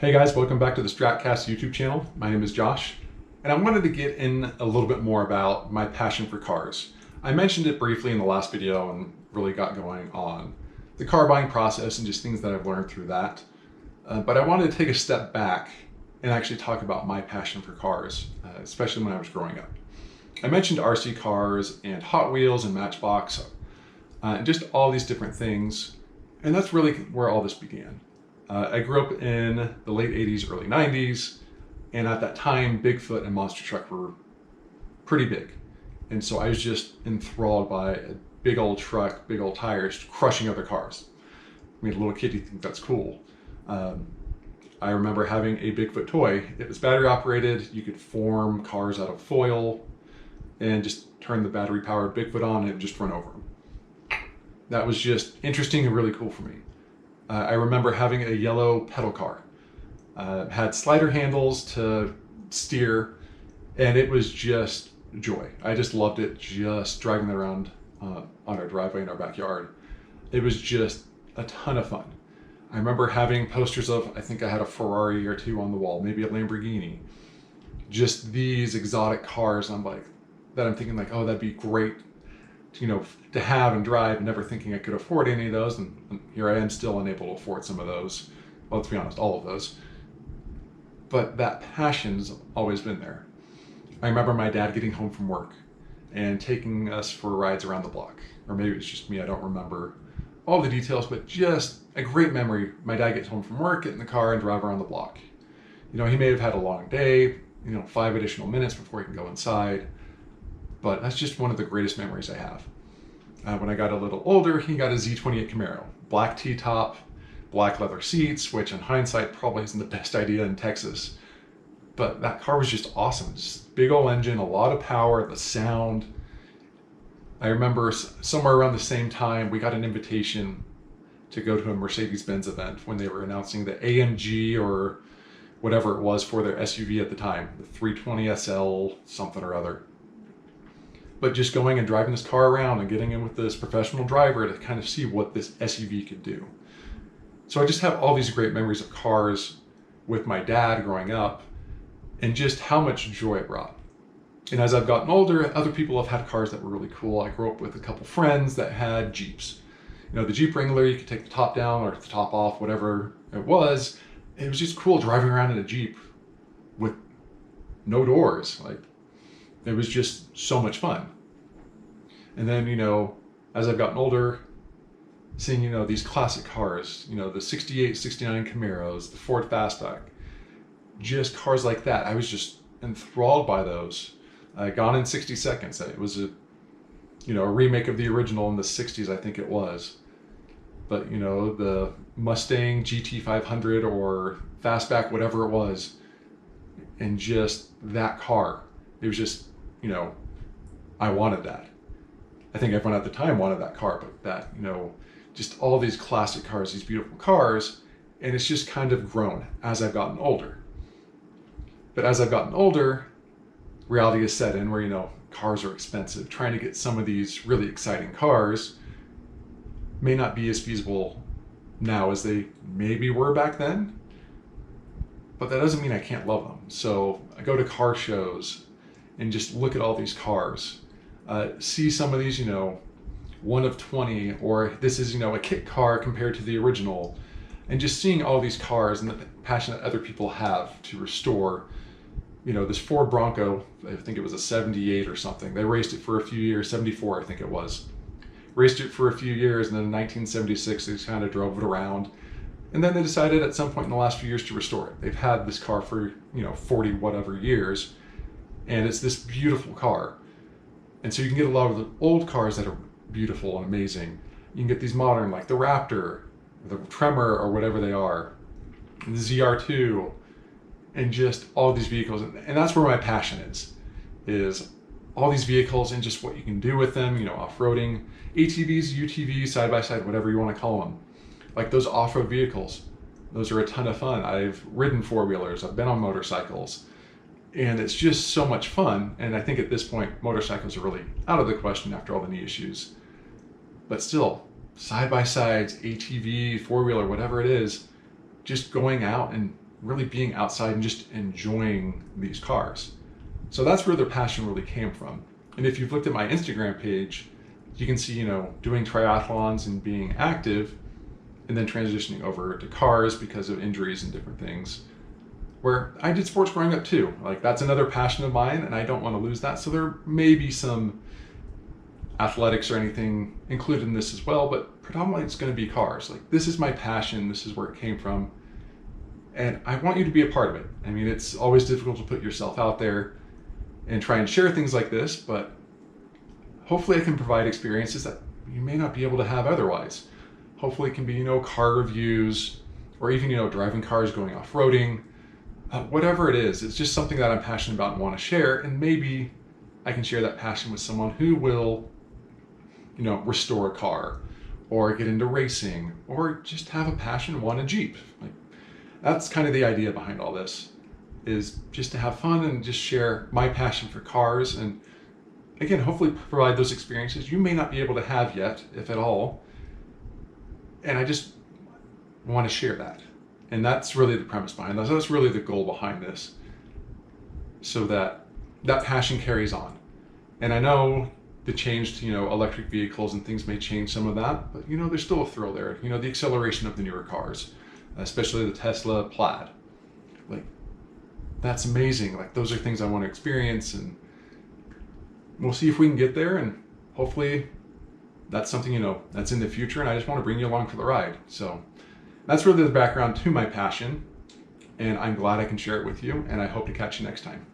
Hey guys, welcome back to the StrattCast YouTube channel. My name is Josh, and I wanted to get in a little bit more about my passion for cars. I mentioned it briefly in the last video and really got going on the car buying process and just things that I've learned through that. But I wanted to take a step back and actually talk about my passion for cars, especially when I was growing up. I mentioned RC cars and Hot Wheels and Matchbox, and just all these different things, and that's really where all this began. I grew up in the late 80s, early 90s, and at that time, Bigfoot and monster truck were pretty big. And so I was just enthralled by a big old truck, big old tires, crushing other cars. I mean, a little kid, you think that's cool. I remember having a Bigfoot toy. It was battery operated. You could form cars out of foil and just turn the battery powered Bigfoot on and just run over them. That was just interesting and really cool for me. I remember having a yellow pedal car. Had slider handles to steer, and it was just joy. I just loved it, just driving it around on our driveway in our backyard. It was just a ton of fun. I remember having posters of, I think I had a Ferrari or two on the wall, maybe a Lamborghini. Just these exotic cars, I'm thinking like, oh, that'd be great, to have and drive, and never thinking I could afford any of those. And here I am still unable to afford some of those. Well, let's be honest, all of those. But that passion's always been there. I remember my dad getting home from work and taking us for rides around the block. Or maybe it's just me, I don't remember all the details, but just a great memory. My dad gets home from work, get in the car and drive around the block. He may have had a long day, 5 additional minutes before he can go inside. But that's just one of the greatest memories I have. When I got a little older, he got a Z28 Camaro. Black T-top, black leather seats, which in hindsight probably isn't the best idea in Texas. But that car was just awesome. Just big old engine, a lot of power, the sound. I remember somewhere around the same time, we got an invitation to go to a Mercedes-Benz event when they were announcing the AMG or whatever it was for their SUV at the time, the 320 SL something or other. But just going and driving this car around and getting in with this professional driver to kind of see what this SUV could do. So I just have all these great memories of cars with my dad growing up and just how much joy it brought. And as I've gotten older, other people have had cars that were really cool. I grew up with a couple friends that had Jeeps. The Jeep Wrangler, you could take the top down or the top off, whatever it was. It was just cool driving around in a Jeep with no doors. It was just so much fun. And then, as I've gotten older, seeing, these classic cars, the 68, 69 Camaros, the Ford Fastback, just cars like that. I was just enthralled by those. Gone in 60 Seconds. It was a remake of the original in the 60s, I think it was. But, the Mustang GT500 or Fastback, whatever it was, and just that car, it was just, I wanted that. I think everyone at the time wanted that car, but that, just all these classic cars, these beautiful cars, and it's just kind of grown as I've gotten older. But as I've gotten older, reality has set in where, cars are expensive. Trying to get some of these really exciting cars may not be as feasible now as they maybe were back then, but that doesn't mean I can't love them. So I go to car shows and just look at all these cars, see some of these, one of 20, or this is, a kit car compared to the original, and just seeing all these cars and the passion that other people have to restore, this Ford Bronco, I think it was a 78 or something. They raced it for a few years, 74, I think it was. Raced it for a few years, and then in 1976, they just kind of drove it around. And then they decided at some point in the last few years to restore it. They've had this car for, 40 whatever years. And it's this beautiful car. And so you can get a lot of the old cars that are beautiful and amazing. You can get these modern, like the Raptor, the Tremor, or whatever they are, and the ZR2, and just all these vehicles. And that's where my passion is all these vehicles and just what you can do with them, off-roading, ATVs, UTVs, side-by-side, whatever you want to call them. Like those off-road vehicles, those are a ton of fun. I've ridden four-wheelers, I've been on motorcycles. And it's just so much fun. And I think at this point, motorcycles are really out of the question after all the knee issues. But still, side-by-sides, ATV, four-wheeler, whatever it is, just going out and really being outside and just enjoying these cars. So that's where their passion really came from. And if you've looked at my Instagram page, you can see, doing triathlons and being active and then transitioning over to cars because of injuries and different things. Where I did sports growing up too. Like, that's another passion of mine and I don't want to lose that. So there may be some athletics or anything included in this as well, but predominantly it's going to be cars. Like, this is my passion. This is where it came from. And I want you to be a part of it. I mean, it's always difficult to put yourself out there and try and share things like this, but hopefully I can provide experiences that you may not be able to have otherwise. Hopefully it can be, car reviews, or even, driving cars, going off-roading, whatever it is. It's just something that I'm passionate about and want to share, and maybe I can share that passion with someone who will, restore a car, or get into racing, or just have a passion and want a Jeep. Like, that's kind of the idea behind all this, is just to have fun and just share my passion for cars, and again, hopefully provide those experiences you may not be able to have yet, if at all. And I just want to share that. And that's really the premise behind this. That's really the goal behind this, so that that passion carries on. And I know the change to, electric vehicles and things may change some of that, but there's still a thrill there. The acceleration of the newer cars, especially the Tesla Plaid. Like, that's amazing. Like, those are things I want to experience, and we'll see if we can get there, and hopefully that's something, that's in the future, and I just want to bring you along for the ride. So that's really the background to my passion, and I'm glad I can share it with you, and I hope to catch you next time.